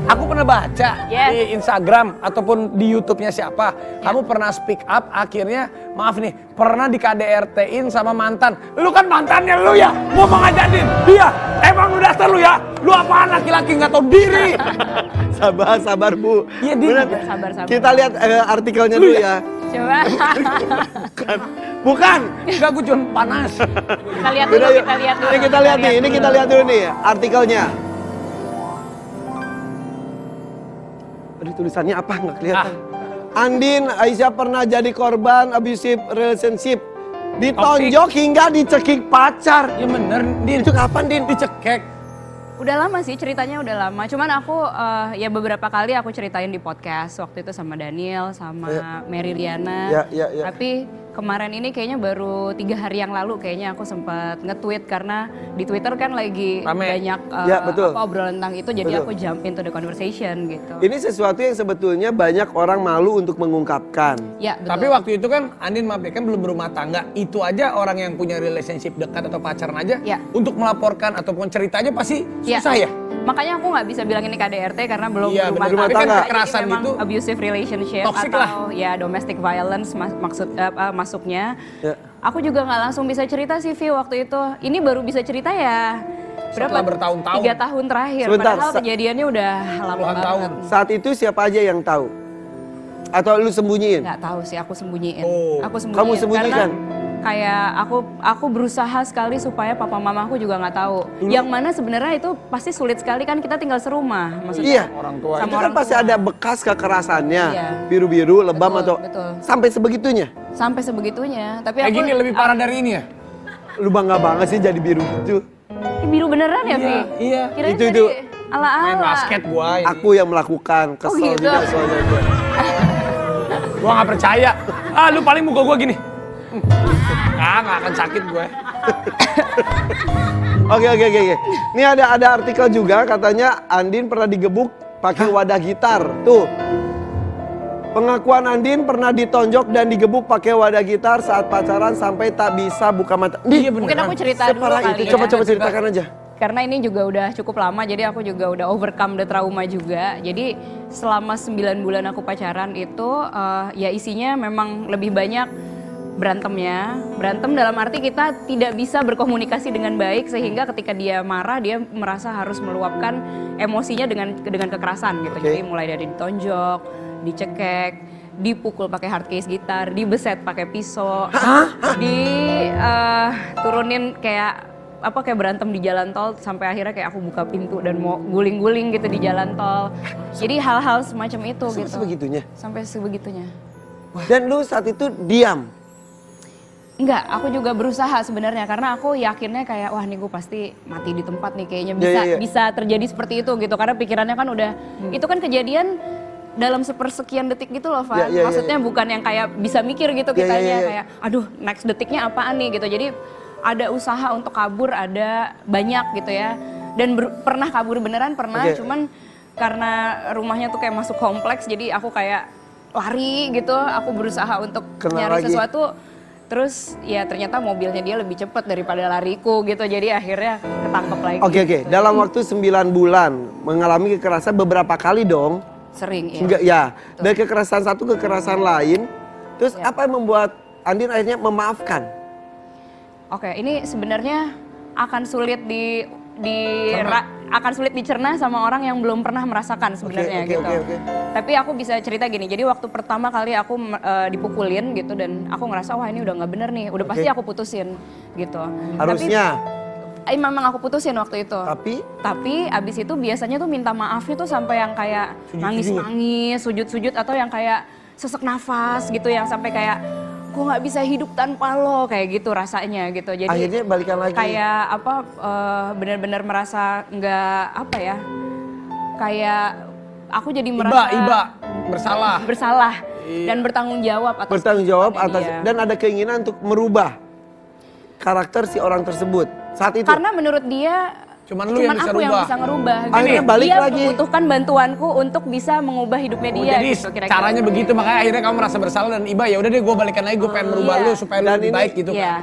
Aku pernah baca di Instagram ataupun di YouTube-nya siapa. Kamu pernah speak up, akhirnya maaf nih, pernah di KDRT-in sama mantan. Lu kan mantannya lu ya, mau ngajarin dia. Emang lu dasar lu ya, lu apaan laki-laki nggak tahu diri. Sabar Bu. Iya, sabar. Kita lihat artikelnya dulu ya. Coba. Bukan, enggak, gue cuma panas. Kita lihat dulu. Ini kita lihat dulu nih artikelnya. Aduh, tulisannya apa nggak kelihatan. Andin Aisyah pernah jadi korban abusive relationship. Ditonjok hingga dicekik pacar. Ya bener, Din. Itu kapan, Din? Dicekek. Udah lama sih, ceritanya udah lama. Cuman aku ya beberapa kali aku ceritain di podcast. Waktu itu sama Daniel, sama Mary Riana. Ya. Tapi kemarin ini kayaknya baru 3 hari yang lalu kayaknya aku sempat nge-tweet. Karena di Twitter kan lagi banyak obrolan tentang itu. Jadi aku jump into the conversation gitu. Ini sesuatu yang sebetulnya banyak orang malu untuk mengungkapkan. Ya, betul. Tapi waktu itu kan Andin maaf ya, kan belum berumah tangga. Itu aja orang yang punya relationship dekat atau pacaran aja. Untuk melaporkan ataupun ceritanya pasti susah ya? Makanya aku nggak bisa bilang ini KDRT karena belum berumah berumah tangga. tangga. Kekerasan Jadi memang itu abusive relationship toxic atau lah. domestic violence masuknya. Aku juga nggak langsung bisa cerita sih Vi waktu itu. Ini baru bisa cerita ya. Setelah bertahun-tahun. 3 tahun terakhir. Sebentar, Padahal kejadiannya udah lama puluhan banget. tahun. Saat itu siapa aja yang tahu? Atau lu sembunyiin? Nggak tahu sih, aku sembunyiin. Aku sembunyiin. Kamu sembunyikan? Karena kayak aku berusaha sekali supaya papa mamaku juga nggak tahu. Yang mana sebenarnya itu pasti sulit sekali kan, kita tinggal serumah. Maksudnya orang tua. Itu kan pasti ada bekas kekerasannya. Iya. Biru-biru, lebam Betul, atau betul. Sampai sebegitunya. Sampai sebegitunya. Tapi Kayak aku gini lebih parah dari ini ya? Lu bangga banget sih jadi biru gitu. biru beneran ya, Vi? Iya. Kirain Itu. tadi ala-ala. Main basket gua ini. Aku yang melakukan, kesel gitu. juga soalnya gue. Gua nggak percaya. Lu paling muka gua gini. Nggak akan sakit gue. Oke. Ini ada artikel juga katanya Andin pernah digebuk pakai wadah gitar. Tuh. Pengakuan Andin pernah ditonjok dan digebuk pakai wadah gitar saat pacaran sampai tak bisa buka mata. Iya, Mungkin aku cerita dulu Separah kali itu. ya. Coba ceritakan aja. Karena ini juga udah cukup lama, jadi aku juga udah overcome the trauma juga. Jadi selama 9 bulan aku pacaran itu ya isinya memang lebih banyak berantemnya. Berantem dalam arti kita tidak bisa berkomunikasi dengan baik sehingga ketika dia marah dia merasa harus meluapkan emosinya dengan kekerasan gitu. Jadi mulai dari ditonjok, dicekek, dipukul pakai hardcase gitar, dibeset pakai pisau, turunin kayak berantem di jalan tol sampai akhirnya kayak aku buka pintu dan mau guling-guling gitu di jalan tol. Jadi hal-hal semacam itu gitu. Sebegitunya? Sampai sebegitunya. Dan lu saat itu diam? Enggak, aku juga berusaha sebenarnya karena aku yakinnya kayak wah nih gue pasti mati di tempat nih kayaknya bisa terjadi seperti itu gitu karena pikirannya kan udah itu kan kejadian dalam sepersekian detik gitu loh Van. Maksudnya bukan yang kayak bisa mikir gitu kitanya kayak aduh next detiknya apaan nih gitu. Jadi ada usaha untuk kabur ada banyak gitu ya dan pernah kabur beneran pernah cuman karena rumahnya tuh kayak masuk kompleks jadi aku kayak lari gitu aku berusaha untuk nyari sesuatu. Terus ya ternyata mobilnya dia lebih cepat daripada lariku gitu. Jadi akhirnya ketangkep lagi. Oke. Dalam waktu 9 bulan mengalami kekerasan beberapa kali dong. Sering ya. Enggak ya. Dari kekerasan satu ke kekerasan lain. Terus apa yang membuat Andin akhirnya memaafkan? Oke, ini sebenarnya akan sulit akan sulit dicerna sama orang yang belum pernah merasakan sebenarnya gitu. Tapi aku bisa cerita gini. Jadi waktu pertama kali aku dipukulin gitu dan aku ngerasa wah ini udah nggak bener nih. Udah pasti aku putusin gitu. Harusnya. Tapi memang aku putusin waktu itu. Tapi abis itu biasanya tuh minta maafnya tuh sampai yang kayak nangis-nangis, sujud-sujud atau yang kayak sesek nafas gitu yang sampai kayak gue nggak bisa hidup tanpa lo kayak gitu rasanya gitu. Jadi akhirnya balikan lagi. Kayak benar-benar merasa nggak kayak aku jadi merasa bersalah dan bertanggung jawab atas dan ada keinginan untuk merubah karakter si orang tersebut saat itu. Karena menurut dia Cuman aku yang bisa ngerubah. Akhirnya balik dia lagi. Dia membutuhkan bantuanku untuk bisa mengubah hidupnya dia. Jadi gitu, kira-kira. caranya begitu makanya akhirnya kamu merasa bersalah dan Iba ya udah deh gue balikan lagi gue pengen merubah lu supaya lu lebih baik gitu. Iya.